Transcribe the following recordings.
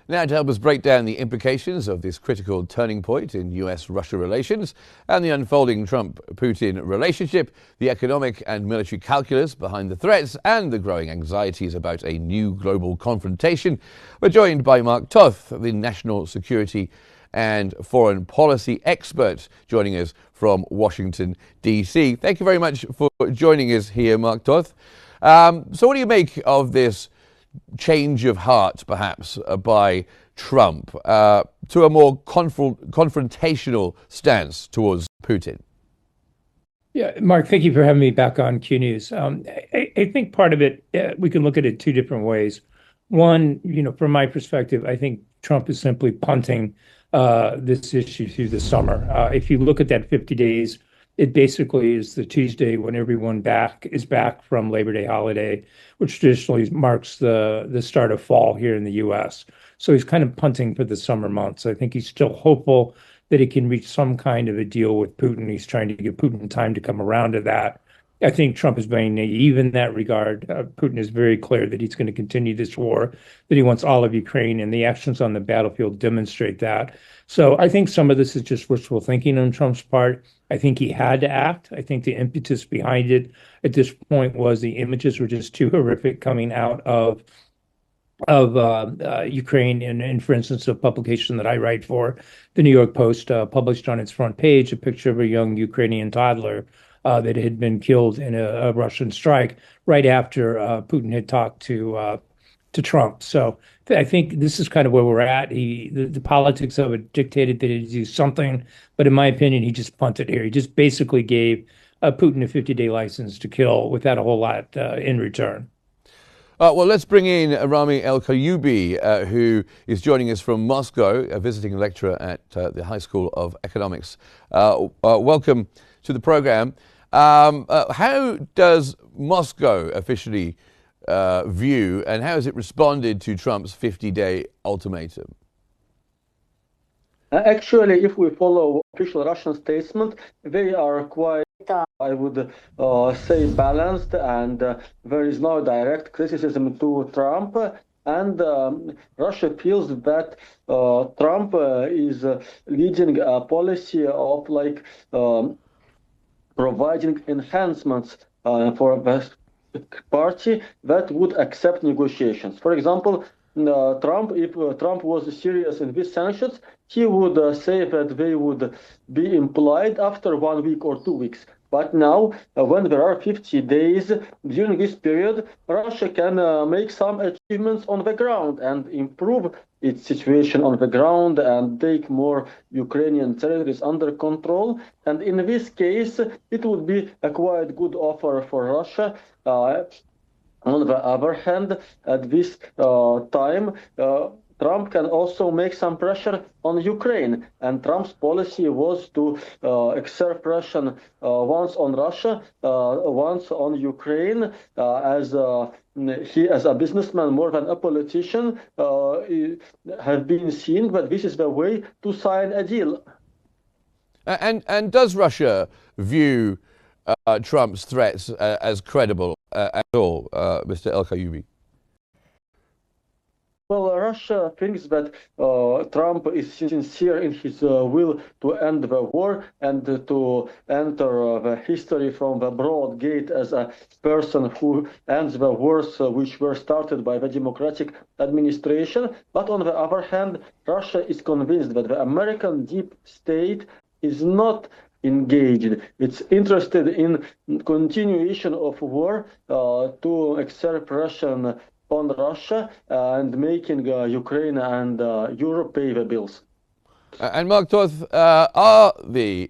Now, to help us break down the implications of this critical turning point in US-Russia relations and the unfolding Trump-Putin relationship, the economic and military calculus behind the threats, and the growing anxieties about a new global confrontation, we're joined by Mark Toth, the national security and foreign policy expert, joining us from Washington, D.C. Thank you very much for joining us here, Mark Toth. So what do you make of this change of heart, perhaps, by Trump to a more confrontational stance towards Putin? Yeah, Mark, thank you for having me back on Qnews. I think part of it, we can look at it two different ways. One, from my perspective, I think Trump is simply punting this issue through the summer. If you look at that 50 days, it basically is the Tuesday when everyone is back from Labor Day holiday, which traditionally marks the start of fall here in the U.S. So he's kind of punting for the summer months. I think he's still hopeful that he can reach some kind of a deal with Putin. He's trying to give Putin time to come around to that. I think Trump is being naive in that regard. Putin is very clear that he's going to continue this war, that he wants all of Ukraine, and the actions on the battlefield demonstrate that. So I think some of this is just wishful thinking on Trump's part. I think he had to act. I think the impetus behind it at this point was the images were just too horrific coming out of Ukraine. And for instance, a publication that I write for, the New York Post, published on its front page a picture of a young Ukrainian toddler that had been killed in a Russian strike right after Putin had talked to Trump. So I think this is kind of where we're at. The politics of it dictated that he'd do something, but in my opinion, he just punted here. He just basically gave Putin a 50-day license to kill without a whole lot in return. Well, let's bring in Ramy who is joining us from Moscow, a visiting lecturer at the High School of Economics. Welcome to the program. How does Moscow officially view, and how has it responded to Trump's 50-day ultimatum? Actually, if we follow official Russian statement, they are quite, I would say, balanced, and there is no direct criticism to Trump. And Russia feels that Trump is leading a policy of providing enhancements for the party that would accept negotiations. For example, if Trump was serious in these sanctions, he would say that they would be implied after 1 week or 2 weeks. But now, when there are 50 days during this period, Russia can make some achievements on the ground and improve its situation on the ground and take more Ukrainian territories under control. And in this case, it would be a quite good offer for Russia. On the other hand, at this time, Trump can also make some pressure on Ukraine, and Trump's policy was to exert pressure once on Russia, once on Ukraine, as he, as a businessman more than a politician, have been seeing that this is the way to sign a deal. And does Russia view Trump's threats as credible at all, Mr. Kalyouby? Well, Russia thinks that Trump is sincere in his will to end the war and to enter the history from the broad gate as a person who ends the wars which were started by the Democratic administration. But on the other hand, Russia is convinced that the American deep state is not engaged. It's interested in continuation of war to exert pressure on Russia and making Ukraine and Europe pay the bills. And Mark Toth, are the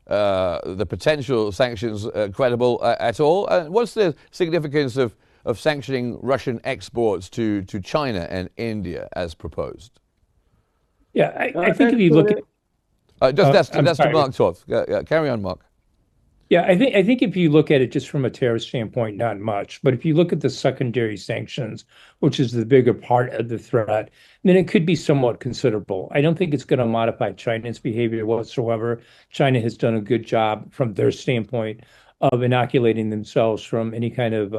potential sanctions credible at all? And what's the significance of sanctioning Russian exports to China and India as proposed? Yeah, I think if you look at that's to Mark Toth. Carry on, Mark. Yeah, I think if you look at it just from a tariff standpoint, not much. But if you look at the secondary sanctions, which is the bigger part of the threat, then it could be somewhat considerable. I don't think it's going to modify China's behavior whatsoever. China has done a good job from their standpoint of inoculating themselves from any kind of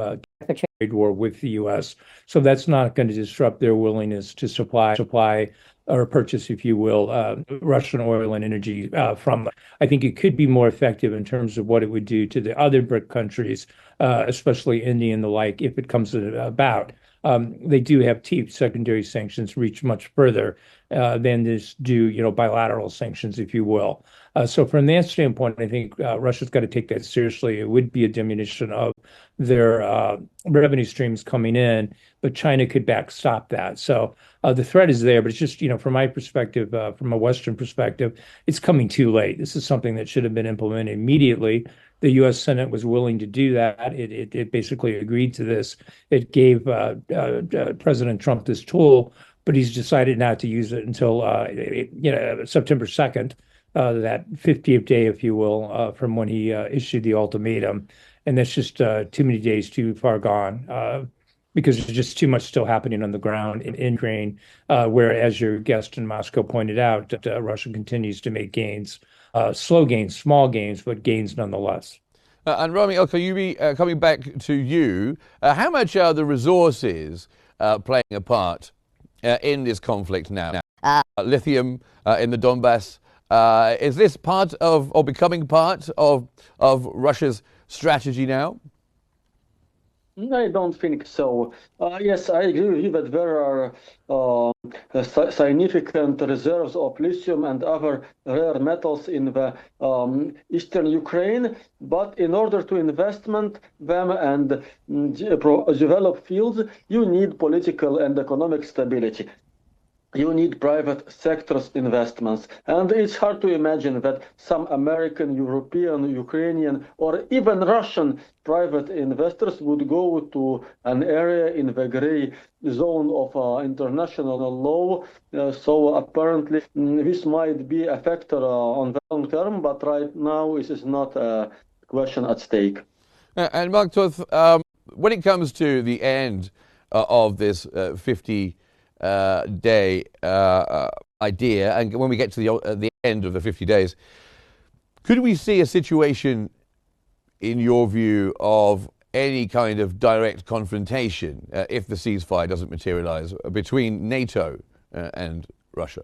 trade war with the U.S. So that's not going to disrupt their willingness to supply or purchase, if you will, Russian oil and energy from them. I think it could be more effective in terms of what it would do to the other BRIC countries, especially India and the like, if it comes about. They do have teeth. Secondary sanctions reach much further than this do, bilateral sanctions, if you will. So from that standpoint, I think Russia's got to take that seriously. It would be a diminution of their revenue streams coming in, but China could backstop that. So the threat is there, but it's just, from my perspective, from a Western perspective, it's coming too late. This is something that should have been implemented immediately. The U.S. Senate was willing to do that. It basically agreed to this. It gave President Trump this tool, but he's decided not to use it until September 2nd, that 50th day, if you will, from when he issued the ultimatum. And that's just too many days too far gone because there's just too much still happening on the ground in Ukraine, where, as your guest in Moscow pointed out, Russia continues to make gains. Slow gains, small gains, but gains nonetheless. And Ramy Kalyouby, coming back to you, how much are the resources playing a part in this conflict now? Lithium in the Donbass, is this part of, or becoming part of Russia's strategy now? I don't think so. Yes, I agree with you that there are significant reserves of lithium and other rare metals in the eastern Ukraine. But in order to investment them and develop fields, you need political and economic stability. You need private sector's investments. And it's hard to imagine that some American, European, Ukrainian, or even Russian private investors would go to an area in the gray zone of international law. So apparently this might be a factor on the long term, but right now this is not a question at stake. And Mark Toth, when it comes to the end of this 50 day idea, and when we get to the end of the 50 days, could we see a situation, in your view, of any kind of direct confrontation if the ceasefire doesn't materialize between NATO and Russia?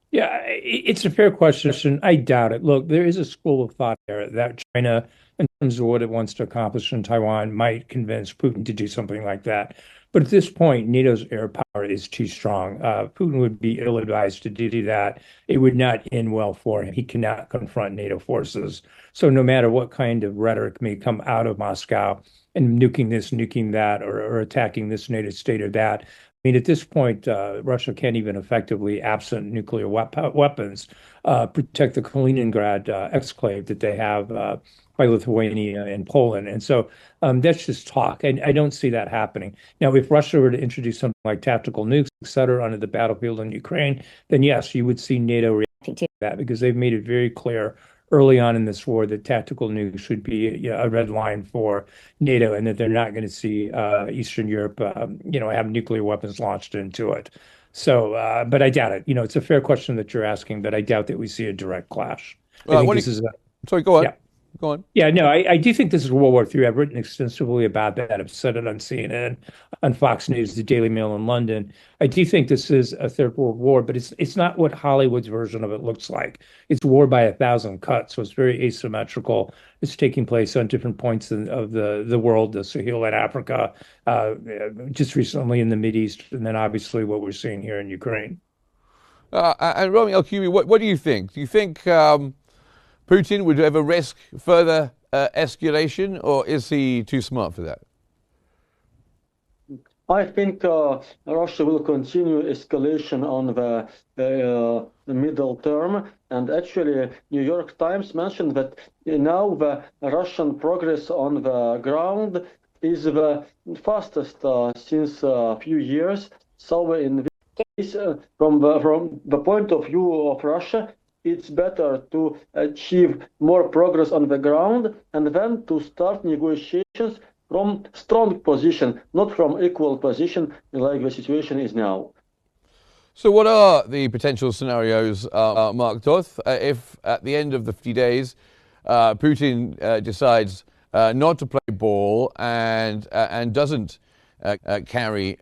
Yeah, it's a fair question. I doubt it. Look, there is a school of thought there that China, in terms of what it wants to accomplish in Taiwan, might convince Putin to do something like that. But at this point, NATO's air power is too strong. Putin would be ill-advised to do that. It would not end well for him. He cannot confront NATO forces. So no matter what kind of rhetoric may come out of Moscow and nuking this, nuking that, or attacking this NATO state or that, I mean, at this point, Russia can't even effectively, absent nuclear weapons, protect the Kaliningrad exclave that they have by Lithuania and Poland. And so that's just talk. I don't see that happening. Now, if Russia were to introduce something like tactical nukes, et cetera, onto the battlefield in Ukraine, then yes, you would see NATO reacting to that because they've made it very clear early on in this war that tactical nukes would be a red line for NATO and that they're not going to see Eastern Europe, have nuclear weapons launched into it. So, but I doubt it. It's a fair question that you're asking, but I doubt that we see a direct clash. Sorry, go on. Yeah. Go on. Yeah, no, I do think this is World War III. I've written extensively about that. I've said it on CNN, on Fox News, the Daily Mail in London. I do think this is a Third World War, but it's not what Hollywood's version of it looks like. It's war by 1,000 cuts, so it's very asymmetrical. It's taking place on different points of the world, the Sahel and Africa, just recently in the Mideast, and then obviously what we're seeing here in Ukraine. And Ramy Kalyouby, what do you think? Do you think Putin would ever risk further escalation, or is he too smart for that? I think Russia will continue escalation on the middle term. And actually, New York Times mentioned that now the Russian progress on the ground is the fastest since a few years. So in this case, from the point of view of Russia, it's better to achieve more progress on the ground and then to start negotiations from strong position, not from equal position like the situation is now. So what are the potential scenarios, Mark Toth, if at the end of the 50 days Putin decides not to play ball and doesn't carry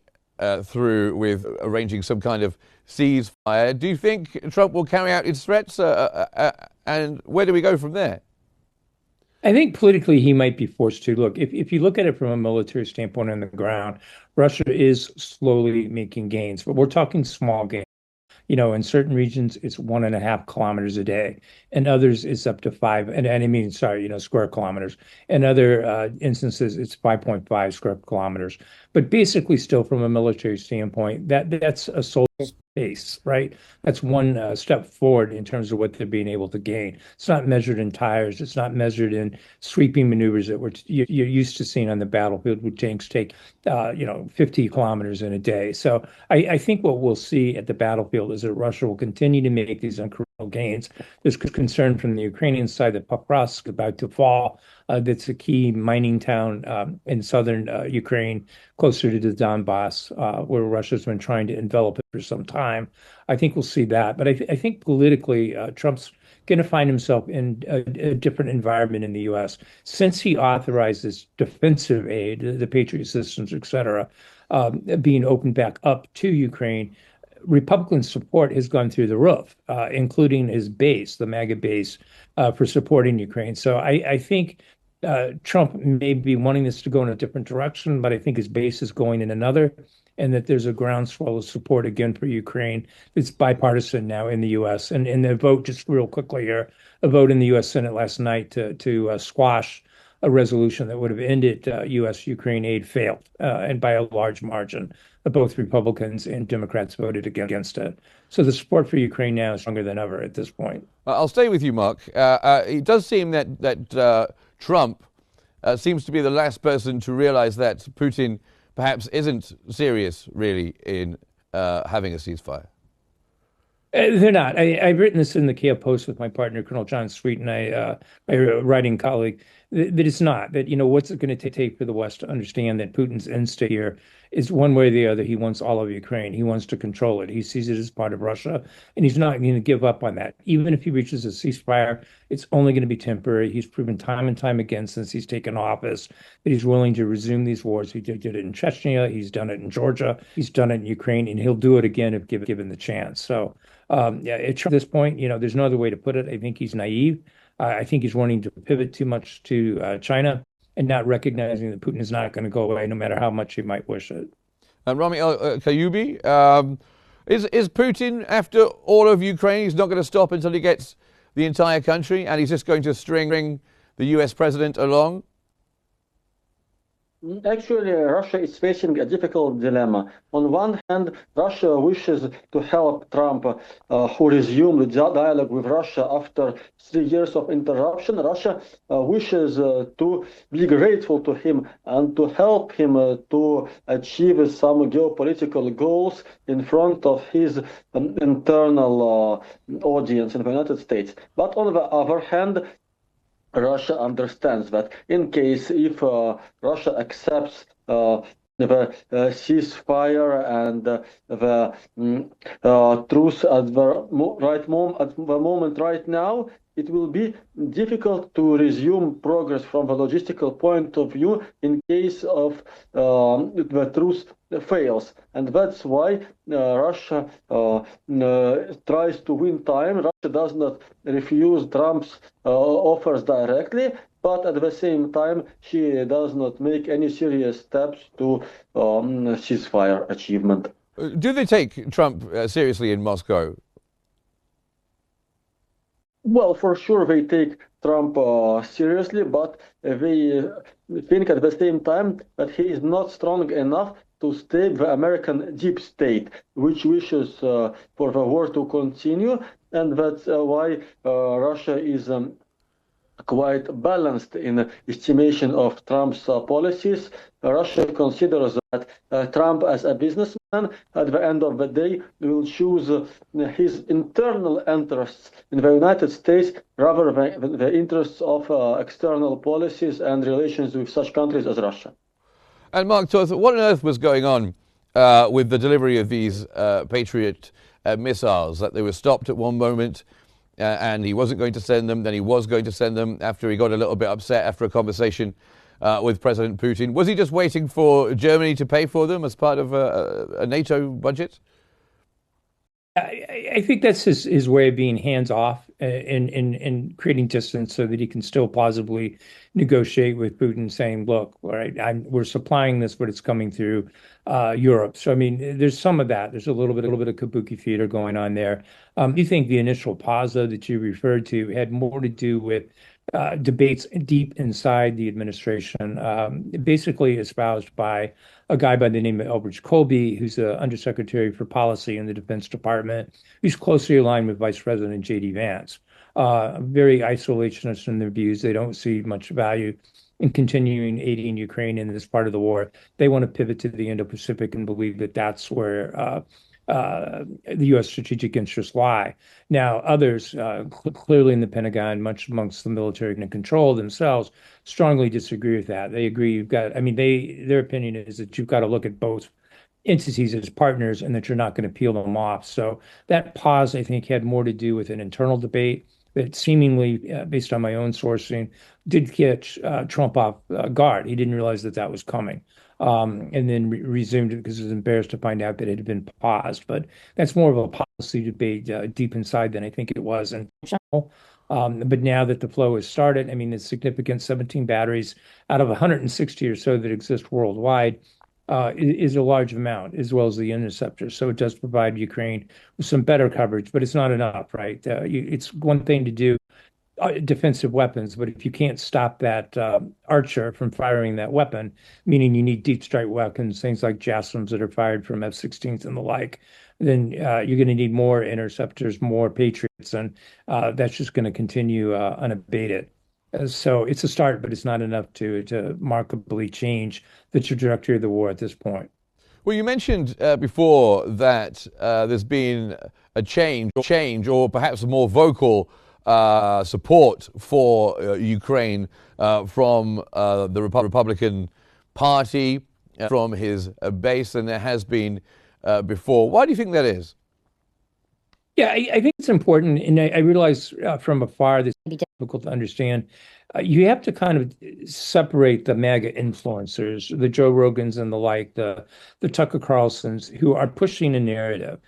through with arranging some kind of ceasefire, do you think Trump will carry out his threats? And where do we go from there? I think politically he might be forced to. Look, if you look at it from a military standpoint on the ground, Russia is slowly making gains, but we're talking small gains. In certain regions, it's 1.5 kilometers a day. In others, it's up to five. And I mean, sorry, square kilometers. In other instances, it's 5.5 square kilometers. But basically, still from a military standpoint, that's a soldier base, right? That's one step forward in terms of what they're being able to gain. It's not measured in tires. It's not measured in sweeping maneuvers that you're used to seeing on the battlefield, where tanks take 50 kilometers in a day. So I think what we'll see at the battlefield is that Russia will continue to make these incremental gains. There's concern from the Ukrainian side that Pokrovsk is about to fall. That's a key mining town in southern Ukraine, closer to the Donbass, where Russia's been trying to envelop it for some time. I think we'll see that. But I think politically, Trump's going to find himself in a different environment in the U.S. Since he authorized this defensive aid, the Patriot systems, et cetera, being opened back up to Ukraine. Republican support has gone through the roof, including his base, the MAGA base, for supporting Ukraine. So I think Trump may be wanting this to go in a different direction, but I think his base is going in another, and that there's a groundswell of support again for Ukraine. It's bipartisan now in the U.S. And in the vote, just real quickly here, a vote in the U.S. Senate last night to squash a resolution that would have ended U.S.-Ukraine aid failed, and by a large margin. Both Republicans and Democrats voted against it. So the support for Ukraine now is stronger than ever at this point. I'll stay with you, Mark. It does seem that Trump seems to be the last person to realize that Putin perhaps isn't serious, really, in having a ceasefire. They're not. I've written this in the Kiev Post with my partner, Colonel John Sweet, and my writing colleague, that it's not. That, what's it going to take for the West to understand that Putin's instinct here is one way or the other. He wants all of Ukraine. He wants to control it. He sees it as part of Russia, and he's not going to give up on that. Even if he reaches a ceasefire, it's only going to be temporary. He's proven time and time again since he's taken office that he's willing to resume these wars. He did it in Chechnya. He's done it in Georgia. He's done it in Ukraine, and he'll do it again if given the chance. So, at this point, there's no other way to put it. I think he's naive. I think he's wanting to pivot too much to China and not recognizing that Putin is not going to go away, no matter how much he might wish it. Ramy, Kalyouby, is Putin after all of Ukraine? He's not going to stop until he gets the entire country, and he's just going to string the U.S. president along? Actually, Russia is facing a difficult dilemma. On one hand, Russia wishes to help Trump, who resumed the dialogue with Russia after 3 years of interruption. Russia wishes to be grateful to him and to help him to achieve some geopolitical goals in front of his internal audience in the United States. But on the other hand, Russia understands that in case if Russia accepts the ceasefire and the truce at the moment right now, it will be difficult to resume progress from a logistical point of view in case of the truce fails. And that's why Russia tries to win time. Russia does not refuse Trump's offers directly, but at the same time, she does not make any serious steps to ceasefire achievement. Do they take Trump seriously in Moscow? Well, for sure, they take Trump seriously, but they think at the same time that he is not strong enough to stay the American deep state, which wishes for the war to continue. And that's why Russia is quite balanced in estimation of Trump's policies. Russia considers that Trump, as a businessman, at the end of the day, will choose his internal interests in the United States rather than the interests of external policies and relations with such countries as Russia. And Mark Toth, what on earth was going on with the delivery of these Patriot missiles? That they were stopped at one moment and he wasn't going to send them. Then he was going to send them after he got a little bit upset after a conversation with President Putin. Was he just waiting for Germany to pay for them as part of a NATO budget? I think that's his way of being hands off and creating distance so that he can still plausibly negotiate with Putin, saying, "Look, all right, we're supplying this, but it's coming through Europe." So I mean, there's some of that. There's a little bit of kabuki theater going on there. You think the initial pause, though, that you referred to had more to do with debates deep inside the administration, basically espoused by a guy by the name of Elbridge Colby, who's the Undersecretary for Policy in the Defense Department, who's closely aligned with Vice President J.D. Vance. Very isolationist in their views. They don't see much value in continuing aiding Ukraine in this part of the war. They want to pivot to the Indo-Pacific and believe that that's where the U.S. strategic interests lie. Now, others, clearly in the Pentagon, much amongst the military and control themselves, strongly disagree with that. They agree their opinion is that you've got to look at both entities as partners and that you're not going to peel them off. So that pause, I think, had more to do with an internal debate that seemingly, based on my own sourcing, did catch Trump off guard. He didn't realize that was coming. And then resumed it because he was embarrassed to find out that it had been paused. But that's more of a policy debate deep inside than I think it was. But now that the flow has started, I mean, it's significant. 17 batteries out of 160 or so that exist worldwide is a large amount, as well as the interceptors. So it does provide Ukraine with some better coverage, but it's not enough, right? It's one thing to do defensive weapons, but if you can't stop that archer from firing that weapon, meaning you need deep strike weapons, things like Javelins that are fired from F-16s and the like, then you're going to need more interceptors, more Patriots, and that's just going to continue unabated. So it's a start, but it's not enough to markedly change the trajectory of the war at this point. Well, you mentioned before that there's been a change, or perhaps a more vocal support for Ukraine from the Republican Party, from his base, than there has been before. Why do you think that is? Yeah, I think it's important, and I realize from afar this can be difficult to understand. You have to kind of separate the MAGA influencers, the Joe Rogans and the like, the Tucker Carlsons, who are pushing a narrative.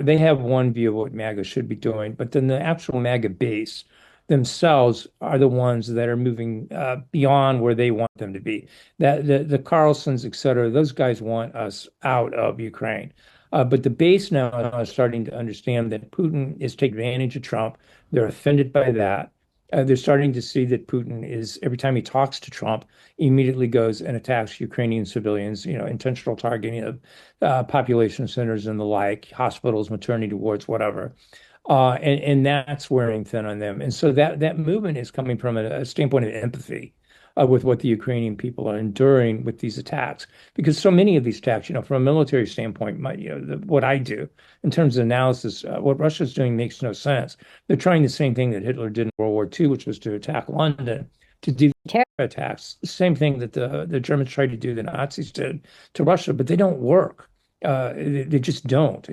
They have one view of what MAGA should be doing, but then the actual MAGA base themselves are the ones that are moving beyond where they want them to be. That the Carlsons, et cetera, those guys want us out of Ukraine. But the base now is starting to understand that Putin is taking advantage of Trump. They're offended by that. They're starting to see that Putin is, every time he talks to Trump, he immediately goes and attacks Ukrainian civilians, intentional targeting of population centers and the like, hospitals, maternity wards, whatever. And that's wearing thin on them. And so that movement is coming from a standpoint of empathy with what the Ukrainian people are enduring with these attacks. Because so many of these attacks, from a military standpoint, what I do in terms of analysis, what Russia's doing makes no sense. They're trying the same thing that Hitler did in World War II, which was to attack London, to do terror attacks. The same thing that the Germans tried to do, the Nazis did to Russia, but they don't work. They just don't,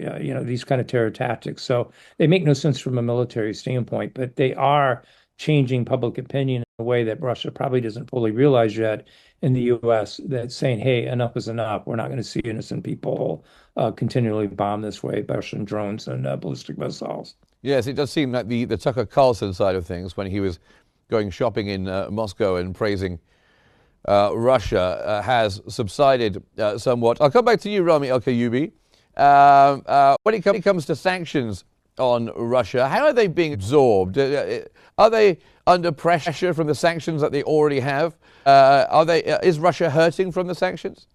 these kind of terror tactics. So they make no sense from a military standpoint, but they are changing public opinion in a way that Russia probably doesn't fully realize yet in the U.S., that's saying, hey, enough is enough. We're not going to see innocent people continually bombed this way by Russian drones and ballistic missiles. Yes, it does seem like the Tucker Carlson side of things, when he was going shopping in Moscow and praising Russia, has subsided somewhat. I'll come back to you, Ramy Kalyouby. When it comes to sanctions on Russia, how are they being absorbed? Are they under pressure from the sanctions that they already have? Is Russia hurting from the sanctions?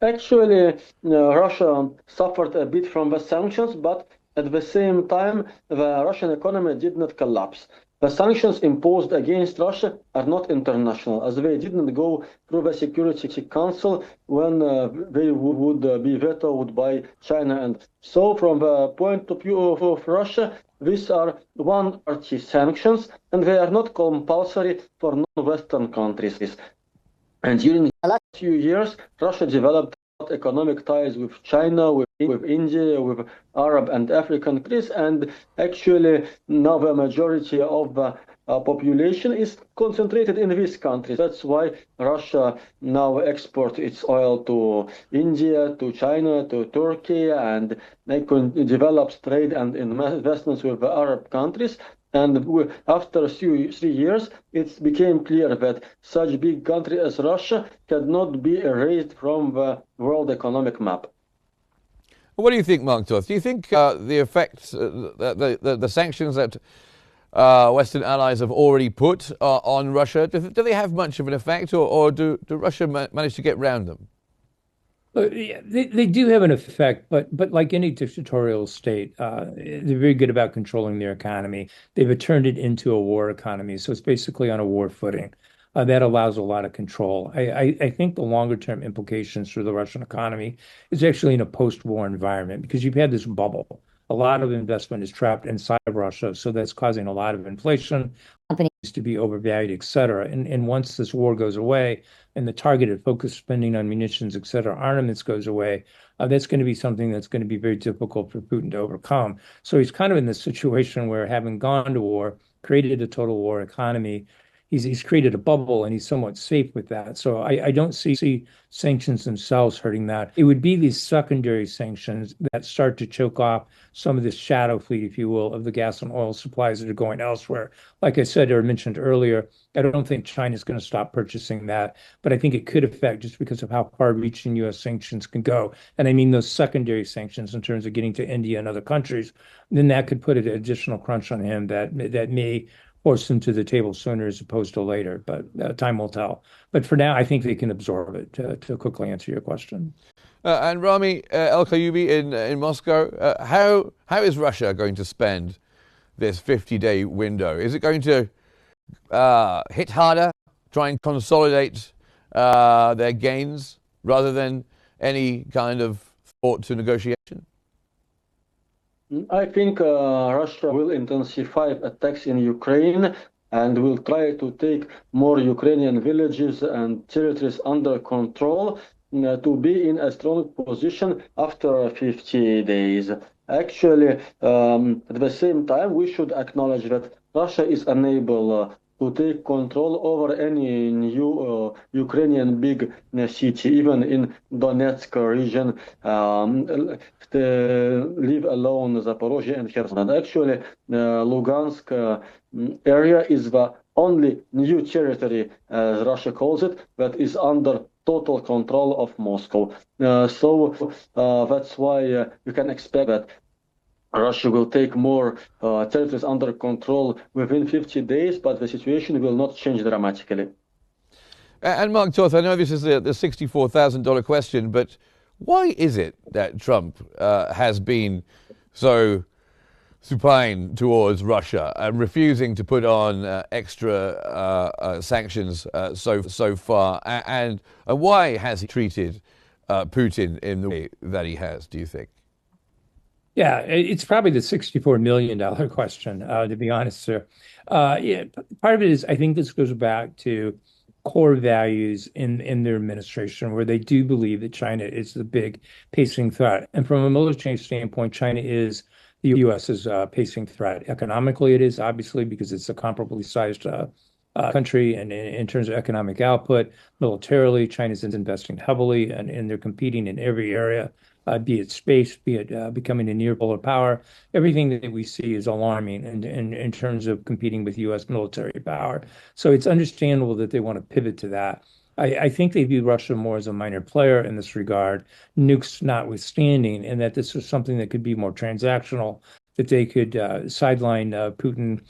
Actually, Russia suffered a bit from the sanctions, but at the same time, the Russian economy did not collapse. The sanctions imposed against Russia are not international, as they didn't go through the Security Council when they would be vetoed by China. And so from the point of view of Russia, these are one-party sanctions, and they are not compulsory for non-Western countries. And during the last few years, Russia developed economic ties with China, with India, with Arab and African countries, and actually now the majority of the population is concentrated in these countries. That's why Russia now exports its oil to India, to China, to Turkey, and they develops trade and investments with the Arab countries. And after 3 years, it became clear that such a big country as Russia cannot be erased from the world economic map. What do you think, Mark Toth? Do you think the effects, the sanctions that Western allies have already put on Russia, do they have much of an effect, or do Russia manage to get round them? Yeah, they do have an effect, but like any dictatorial state, they're very good about controlling their economy. They've turned it into a war economy, so it's basically on a war footing. That allows a lot of control. I think the longer term implications for the Russian economy is actually in a post-war environment because you've had this bubble. A lot of investment is trapped inside of Russia, so that's causing a lot of inflation, companies to be overvalued, et cetera. And once this war goes away and the targeted focus spending on munitions, et cetera, armaments goes away, that's going to be something that's going to be very difficult for Putin to overcome. So he's kind of in this situation where, having gone to war, created a total war economy, he's created a bubble and he's somewhat safe with that. So I don't see sanctions themselves hurting that. It would be these secondary sanctions that start to choke off some of this shadow fleet, if you will, of the gas and oil supplies that are going elsewhere. Like I said or mentioned earlier, I don't think China's going to stop purchasing that, but I think it could affect just because of how far-reaching U.S. sanctions can go. And I mean those secondary sanctions in terms of getting to India and other countries, then that could put an additional crunch on him that may force them to the table sooner as opposed to later, but time will tell. But for now, I think they can absorb it, to quickly answer your question. And Ramy, Kalyouby in Moscow, how is Russia going to spend this 50-day window? Is it going to hit harder, try and consolidate their gains rather than any kind of thought to negotiation? I think Russia will intensify attacks in Ukraine and will try to take more Ukrainian villages and territories under control to be in a strong position after 50 days. Actually, at the same time, we should acknowledge that Russia is unable to take control over any new Ukrainian big city, even in Donetsk region, leave alone Zaporozhye and Kherson. And actually, Lugansk area is the only new territory, as Russia calls it, that is under total control of Moscow. So that's why you can expect that Russia will take more territories under control within 50 days, but the situation will not change dramatically. And Mark Toth, I know this is the $64,000 question, but why is it that Trump has been so supine towards Russia and refusing to put on extra sanctions so far? And why has he treated Putin in the way that he has, do you think? Yeah, it's probably the $64 million question, to be honest, sir. Yeah, part of it is, I think this goes back to core values in their administration, where they do believe that China is the big pacing threat. And from a military standpoint, China is the U.S.'s pacing threat. Economically, it is, obviously, because it's a comparably sized country, and in terms of economic output. Militarily, China's investing heavily, and they're competing in every area, be it space, be it becoming a near polar power. Everything that we see is alarming in terms of competing with U.S. military power. So it's understandable that they want to pivot to that. I think they view Russia more as a minor player in this regard, nukes notwithstanding, and that this was something that could be more transactional, that they could sideline Putin,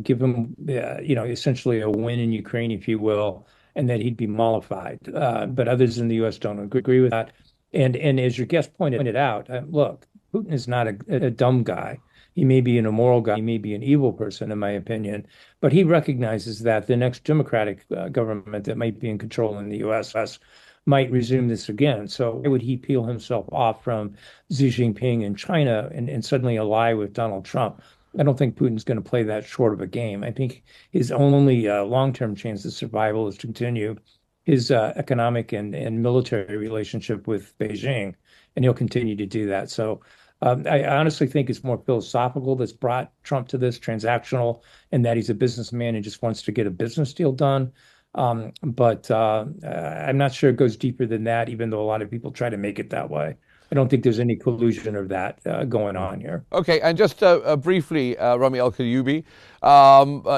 give him, essentially a win in Ukraine, if you will, and that he'd be mollified. But others in the U.S. don't agree with that. And as your guest pointed out, look, Putin is not a dumb guy. He may be an immoral guy. He may be an evil person, in my opinion. But he recognizes that the next democratic government that might be in control in the U.S. might resume this again. So why would he peel himself off from Xi Jinping in China and suddenly ally with Donald Trump? I don't think Putin's going to play that short of a game. I think his only long-term chance of survival is to continue his economic and military relationship with Beijing, and he'll continue to do that. So I honestly think it's more philosophical that's brought Trump to this, transactional, and that he's a businessman and just wants to get a business deal done. But I'm not sure it goes deeper than that, even though a lot of people try to make it that way. I don't think there's any collusion of that going on here. Okay, and just briefly, Ramy Kalyouby,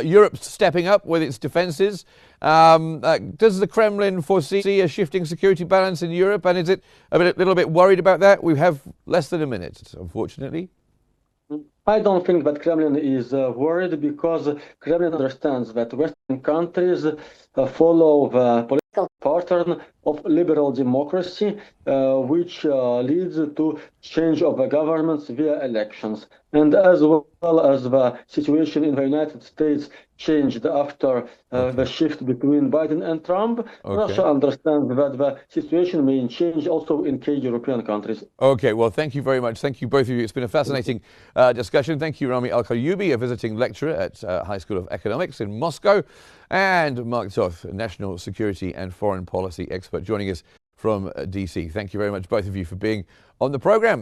Europe's stepping up with its defences. Does the Kremlin foresee a shifting security balance in Europe, and is it a little bit worried about that? We have less than a minute, unfortunately. I don't think that Kremlin is worried, because Kremlin understands that Western countries follow the political pattern of liberal democracy, which leads to change of the governments via elections. And as well as the situation in the United States changed after the shift between Biden and Trump, Russia understands that the situation may change also in key European countries. Okay, well, thank you very much. Thank you, both of you. It's been a fascinating discussion. Thank you, Ramy Kalyouby, a visiting lecturer at High School of Economics in Moscow, and Mark Toth, national security and foreign policy expert, joining us from DC. Thank you very much, both of you, for being on the program.